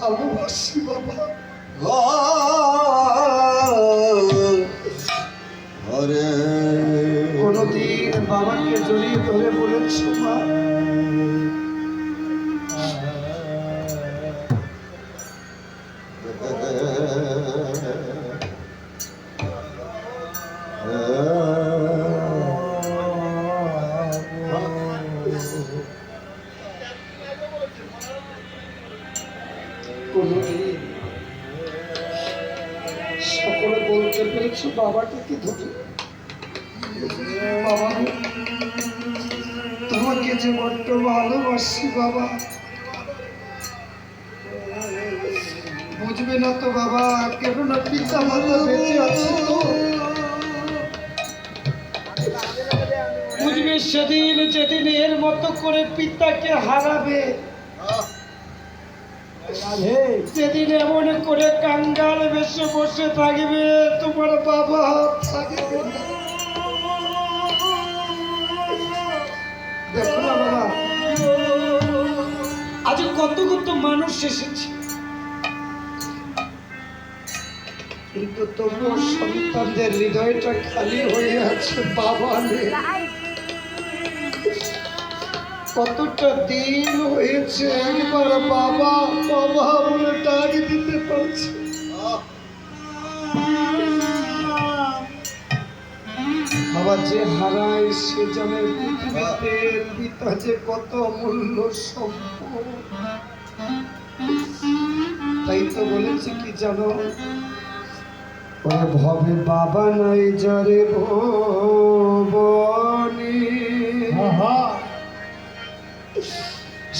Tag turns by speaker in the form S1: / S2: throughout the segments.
S1: ভালোবাসি বাবা।
S2: ঘরে
S1: কোনদিন বাবাকে জড়িয়ে ধরে বলেছ মা? কোনদিন সকলে বলতে পেরেছো বাবাকে কি ধরে? বাবা তোমাকে যে বড্ড ভালোবাসি বাবা। বুঝবে না তো বাবা, কেননা পিতা মাতা বেঁচে আছে তো। বুঝবে সেদিন যেদিন এর মতো করে পিতাকে হারাবে, যেদিন এমন করে কাঙ্গাল বেশে বসে থাকবে তোমার বাবা থাকবে না। দেখো না বাবা, আজ কত কত মানুষ এসেছে, কিন্তু তবুও সন্তানদের হৃদয়টা খালি হয়ে আছে বাবা নেই। কতটা দিন হয়েছে একবার বাবা বাবা বলে ডাক দিতে পারছে। বাবা যে হারায় সে জানে পৃথিবীতে পিতা যে কত মূল্য সম্পদ। তাই তো বলেছি কি জানো, ভবে বাবা নাই যারে ভবনে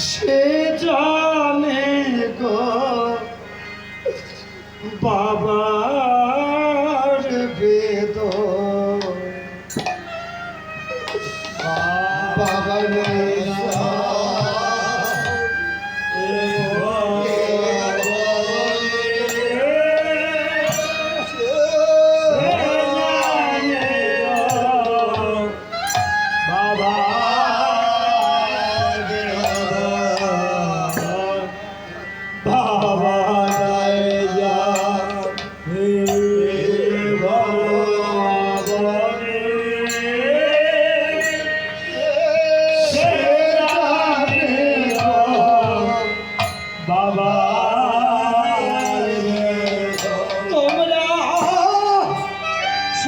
S1: সে জানে গো বাবা